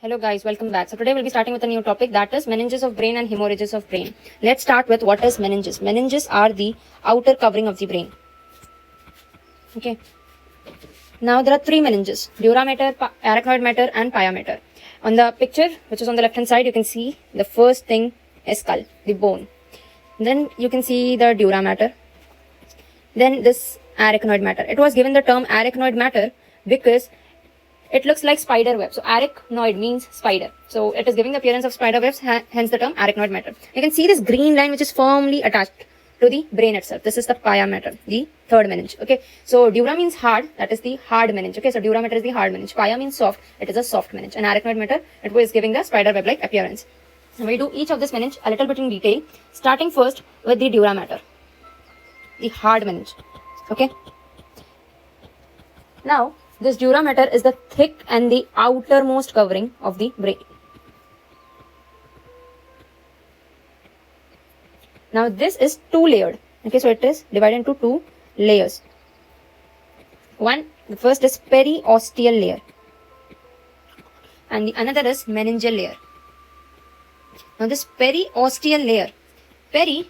Hello guys, welcome back. So today we'll be starting with a new topic, that is meninges of brain and hemorrhages of brain. Let's start with what is meninges. Meninges are the outer covering of the brain. Okay. Now there are three meninges, dura mater, arachnoid mater and pia mater. On the picture, which is on the left hand side, you can see the first thing is skull, the bone. Then you can see the dura mater. Then this arachnoid mater. It was given the term arachnoid mater because it looks like spider web. So arachnoid means spider. So it is giving the appearance of spider webs, hence the term arachnoid matter. You can see this green line which is firmly attached to the brain itself. This is the pia mater, the third meninge. Okay. So dura means hard, that is the hard meninge. Okay. So dura mater is the hard meninge. Pia means soft, it is a soft meninge. And arachnoid mater, it was giving the spider web like appearance. Now we'll do each of this meninge a little bit in detail, starting first with the dura mater, the hard meninge. Okay. Now, this dura mater is the thick and the outermost covering of the brain. Now, this is two-layered. Okay, so it is divided into two layers. The first is periosteal layer, and the another is meningeal layer. Now, this periosteal layer, peri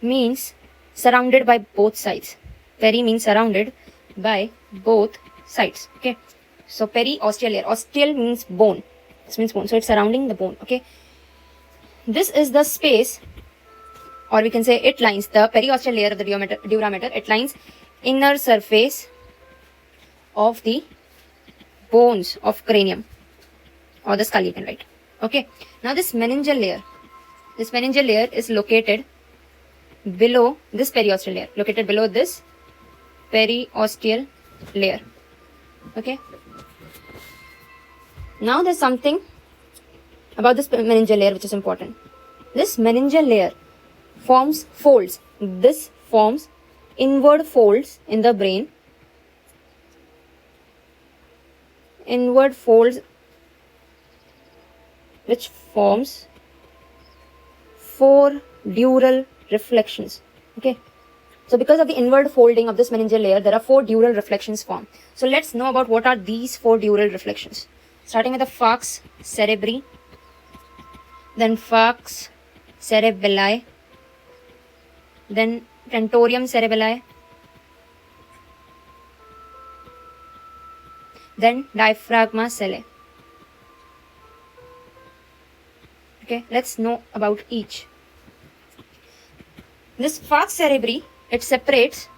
means surrounded by both sides. Peri means surrounded by both sides. Okay, so periosteal layer. Osteal means bone. This means bone. So it's surrounding the bone. Okay, this is the space, or we can say it lines the periosteal layer of the dura mater. It lines inner surface of the bones of cranium or the skull, you can write. Okay, now this meningeal layer. This meningeal layer is located below this periosteal layer. Located below this periosteal layer. Okay. Now there's something about this meningeal layer which is important. This meningeal layer forms folds. This forms inward folds in the brain. Inward folds which forms four dural reflections. Okay. So because of the inward folding of this meningeal layer, there are four dural reflections formed. So let's know about what are these four dural reflections. Starting with the falx cerebri, then falx cerebelli, then tentorium cerebelli, then diaphragma cellae. Okay, let's know about each. This falx cerebri, it separates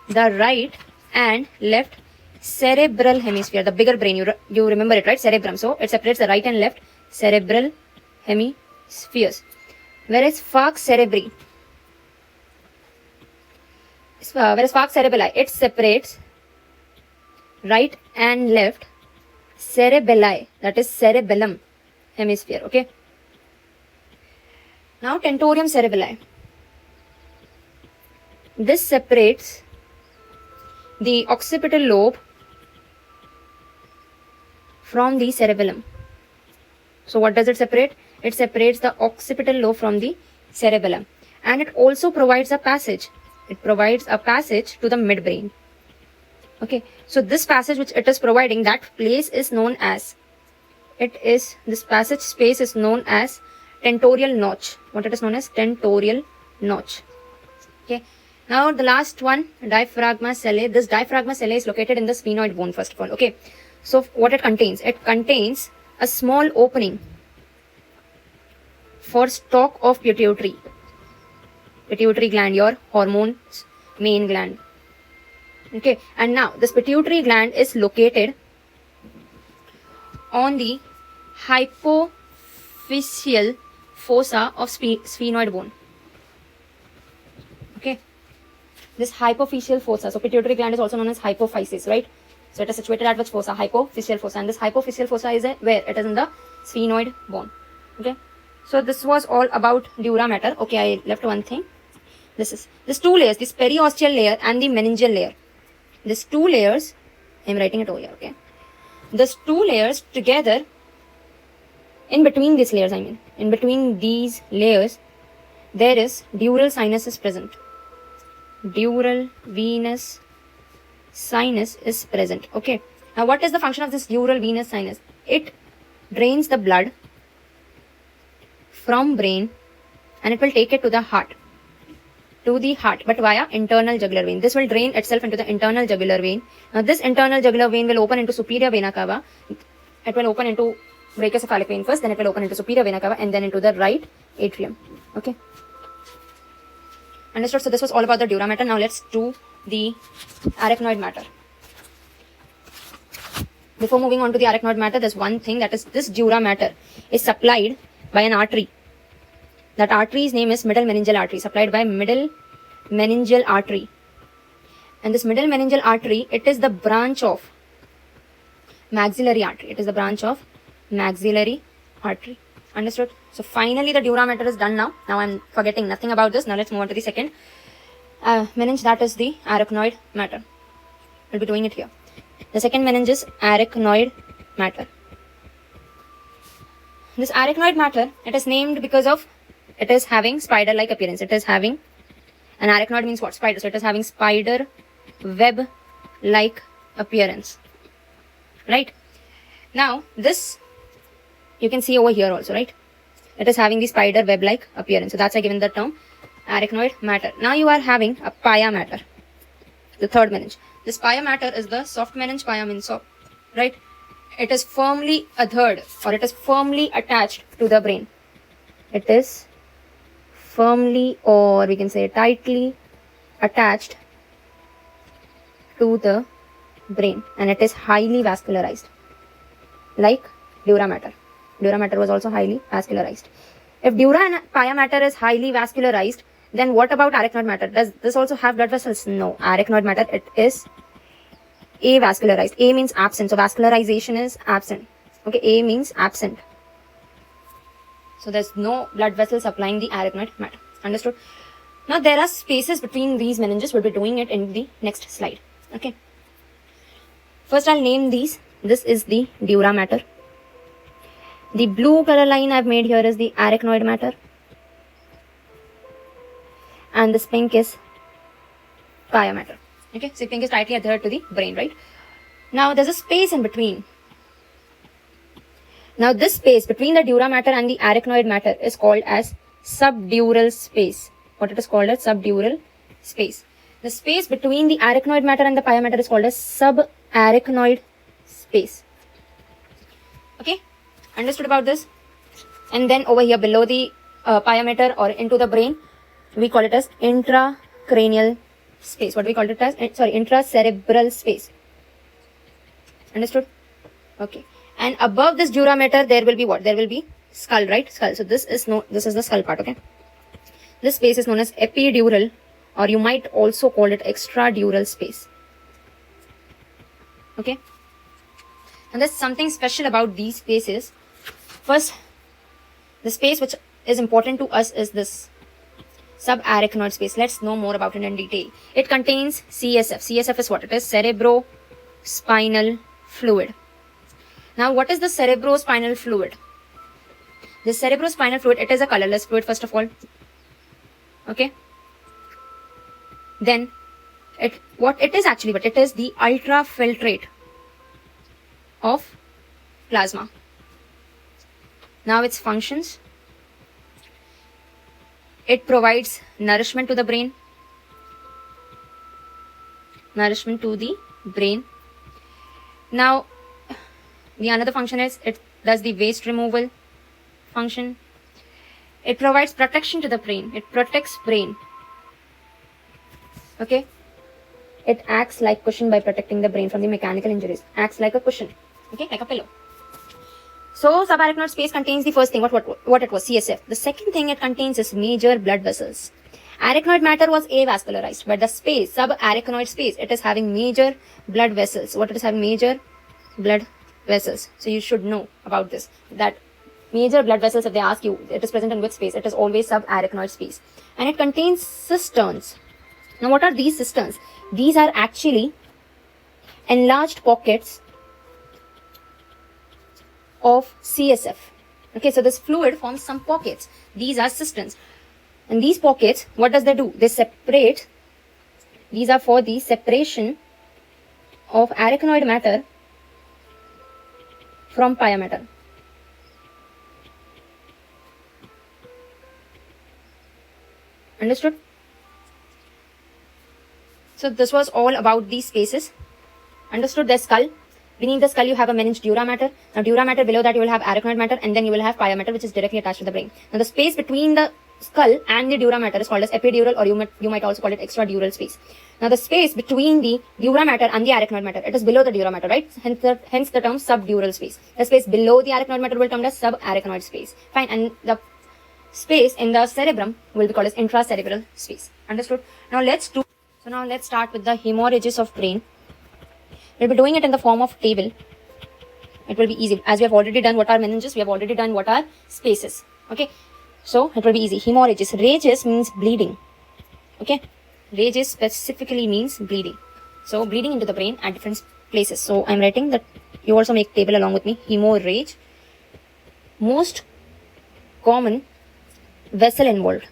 the right and left cerebral hemisphere, the bigger brain. You remember it, right? Cerebrum. So it separates the right and left cerebral hemispheres. Whereas falx cerebri, falx cerebelli, it separates right and left cerebelli, that is cerebellum hemisphere. Okay. Now tentorium cerebelli. This separates the occipital lobe from the cerebellum. So what does it separate? It separates the occipital lobe from the cerebellum. And it also provides a passage. It provides a passage to the midbrain. Okay. So this passage which it is providing, that place is known as, this passage space is known as tentorial notch. What it is known as? Tentorial notch. Okay. Now the last one, diaphragma cellae. This diaphragma cellae is located in the sphenoid bone first of all. Okay. So what it contains? It contains a small opening for stalk of pituitary. Pituitary gland, your hormones main gland. Okay. And now this pituitary gland is located on the hypophyseal fossa of sphenoid bone. Okay. This hypophyseal fossa. So pituitary gland is also known as hypophysis, right? So it is situated at which fossa? Hypophyseal fossa. And this hypophyseal fossa is where? It is in the sphenoid bone. Okay. So this was all about dura mater. Okay, I left one thing. This two layers, this periosteal layer and the meningeal layer. These two layers, I'm writing it over here. Okay. These two layers together, in between these layers, in between these layers, there is dural sinus is present. Dural venous sinus is present. Okay. Now, what is the function of this dural venous sinus? It drains the blood from brain and it will take it to the heart. But via internal jugular vein. This will drain itself into the internal jugular vein. Now this internal jugular vein will open into superior vena cava. It will open into brachiocephalic vein first, then it will open into superior vena cava and then into the right atrium. Okay. Understood? So this was all about the dura mater. Now let's do the arachnoid matter. Before moving on to the arachnoid matter, there's one thing, that is this dura mater is supplied by an artery. That artery's name is middle meningeal artery, supplied by middle meningeal artery. And this middle meningeal artery, it is the branch of maxillary artery. It is the branch of maxillary artery. Understood? So finally the dura mater is done now. Now I'm forgetting nothing about this. Now let's move on to the second meninge, that is the arachnoid matter. We'll be doing it here. The second meninge is arachnoid matter. This arachnoid matter, it is named because of it is having spider-like appearance. It is having, an arachnoid means what? Spider. So it is having spider web-like appearance. Right? Now, this, you can see over here also, right? It is having the spider web-like appearance. So that's why given the term arachnoid matter. Now you are having a pia mater. The third meninge. This pia mater is the soft meninge. Pia means soft, right? It is firmly adhered, or it is firmly attached to the brain. It is firmly, or we can say tightly attached to the brain, and it is highly vascularized, like dura mater. Dura mater was also highly vascularized. If dura and pia mater is highly vascularized, then what about arachnoid matter? Does this also have blood vessels? No. Arachnoid matter, it is avascularized. A means absent, so vascularization is absent. Okay, A means absent. So there's no blood vessels supplying the arachnoid matter. Understood? Now there are spaces between these meninges. We'll be doing it in the next slide. Okay. First I'll name these. This is the dura mater. The blue color line I've made here is the arachnoid matter. And this pink is pia mater. Okay, so pink is tightly adhered to the brain, right? Now there's a space in between. Now this space between the dura mater and the arachnoid matter is called as subdural space. What it is called as subdural space. The space between the arachnoid matter and the pia mater is called as subarachnoid space. Okay, understood about this? And then over here below the pia mater or into the brain, we call it as intracranial space. What we call it as? Intracerebral space. Understood? Okay. And above this dura mater, there will be what? There will be skull, right? Skull. So this is the skull part, okay? This space is known as epidural, or you might also call it extradural space. Okay? And there's something special about these spaces. First, the space which is important to us is this subarachnoid space. Let's know more about it in detail. It contains CSF. CSF is what? It is cerebrospinal fluid. Now, what is the cerebrospinal fluid? The cerebrospinal fluid, it is a colorless fluid, first of all. Okay. Then, what it is actually, but it is the ultrafiltrate of plasma. Now, its functions. It provides nourishment to the brain. Nourishment to the brain. Now, the another function is it does the waste removal function. It provides protection to the brain. It protects brain. Okay. It acts like cushion by protecting the brain from the mechanical injuries. Acts like a cushion. Okay, like a pillow. So, subarachnoid space contains the first thing, what it was, CSF. The second thing it contains is major blood vessels. Arachnoid matter was avascularized, but the space, subarachnoid space, it is having major blood vessels. What it is having? Major blood vessels. So, you should know about this, that major blood vessels, if they ask you, it is present in which space? It is always subarachnoid space. And it contains cisterns. Now, what are these cisterns? These are actually enlarged pockets of CSF. Okay, so this fluid forms some pockets. These are cisterns. And these pockets, what does they do? They separate. These are for the separation of arachnoid matter from pia matter. Understood? So this was all about these spaces. Understood? The skull. Beneath the skull, you have a meninge dura mater. Now, dura mater, below that, you will have arachnoid matter, and then you will have pia mater, which is directly attached to the brain. Now, the space between the skull and the dura mater is called as epidural, or you might also call it extradural space. Now, the space between the dura mater and the arachnoid matter, it is below the dura matter, right? Hence the term subdural space. The space below the arachnoid matter will come as subarachnoid space. Fine. And the space in the cerebrum will be called as intracerebral space. Understood? Now, let's start with the hemorrhages of brain. We'll be doing it in the form of table. It will be easy. As we have already done what are meninges, we have already done what are spaces. Okay. So, it will be easy. Hemorrhages. Rages means bleeding. Okay. Rages specifically means bleeding. So, bleeding into the brain at different places. So, I'm writing that you also make table along with me. Hemorrhage. Most common vessel involved.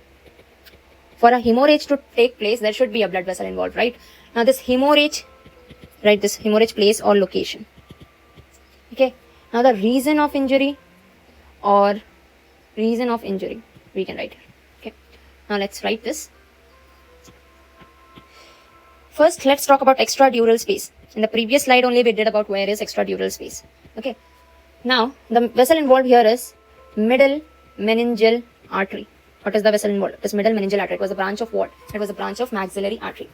For a hemorrhage to take place, there should be a blood vessel involved, right? Now, this hemorrhage, write this hemorrhage place or location. Okay. Now, the reason of injury or reason of injury, we can write here. Okay. Now, let's write this. First, let's talk about extradural space. In the previous slide only, we did about where is extradural space. Okay. Now, the vessel involved here is middle meningeal artery. What is the vessel involved? It is middle meningeal artery. It was a branch of what? It was a branch of maxillary artery.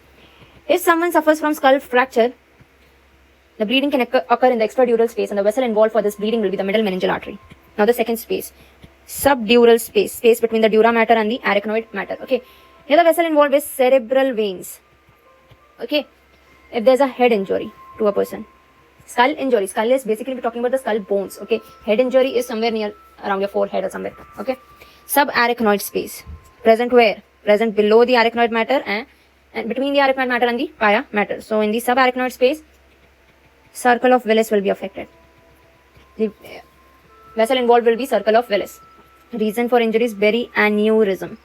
If someone suffers from skull fracture, the bleeding can occur in the extradural space, and the vessel involved for this bleeding will be the middle meningeal artery. Now, the second space, subdural space, space between the dura mater and the arachnoid matter. Okay. Here, the vessel involved is cerebral veins. Okay. If there's a head injury to a person, skull injury, skull is basically we're talking about the skull bones. Okay. Head injury is somewhere near around your forehead or somewhere. Okay. Subarachnoid space, present where? Present below the arachnoid matter and between the arachnoid matter and the pia matter. So, in the subarachnoid space, circle of Willis will be affected. The vessel involved will be circle of Willis. Reason for injury is Berry aneurysm.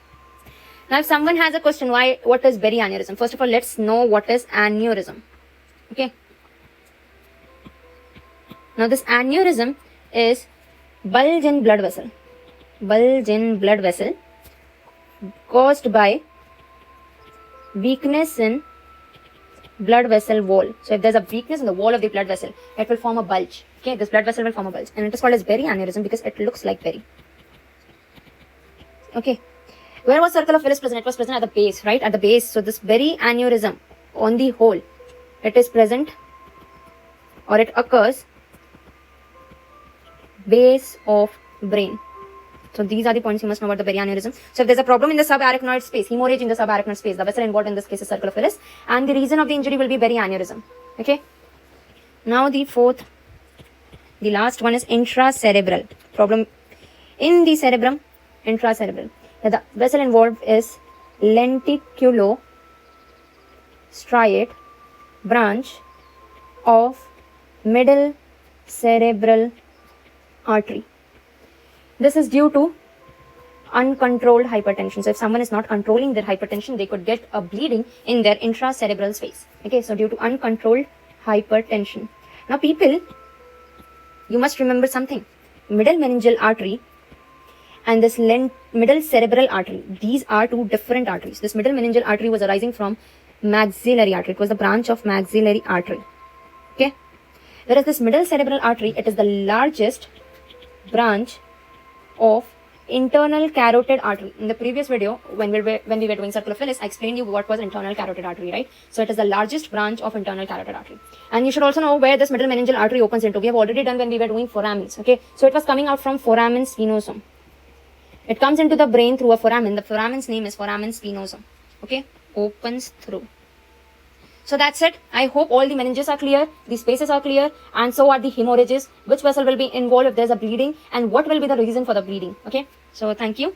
Now, if someone has a question, what is Berry aneurysm? First of all, let's know what is aneurysm. Okay. Now, this aneurysm is bulge in blood vessel. Bulge in blood vessel caused by weakness in blood vessel wall. So, if there's a weakness in the wall of the blood vessel, it will form a bulge. Okay, this blood vessel will form a bulge, and it is called as Berry aneurysm because it looks like berry. Okay, where was circle of Willis present? It was present at the base, right? At the base. So, this Berry aneurysm on the whole, it is present or it occurs base of brain. So, these are the points you must know about the Berry aneurysm. So, if there's a problem in the subarachnoid space, hemorrhage in the subarachnoid space, the vessel involved in this case is circle of Willis, and the reason of the injury will be Berry aneurysm. Okay. Now, the last one is intracerebral problem in the cerebrum. Intracerebral. The vessel involved is lenticulostriate branch of middle cerebral artery. This is due to uncontrolled hypertension. So, if someone is not controlling their hypertension, they could get a bleeding in their intracerebral space. Okay, so due to uncontrolled hypertension. Now, people, you must remember something. Middle meningeal artery and this middle cerebral artery, these are two different arteries. This middle meningeal artery was arising from maxillary artery. It was the branch of maxillary artery. Okay, whereas this middle cerebral artery, it is the largest branch of internal carotid artery. In the previous video, when we were doing circle of Willis, I explained you what was internal carotid artery, right? So, it is the largest branch of internal carotid artery. And you should also know where this middle meningeal artery opens into. We have already done when we were doing foramens. Okay, so it was coming out from foramen spinosum. It comes into the brain through a foramen. The foramen's name is foramen spinosum. Okay, opens through. So, that's it. I hope all the meninges are clear, the spaces are clear, and so are the hemorrhages, which vessel will be involved if there's a bleeding, and what will be the reason for the bleeding. Okay, so thank you.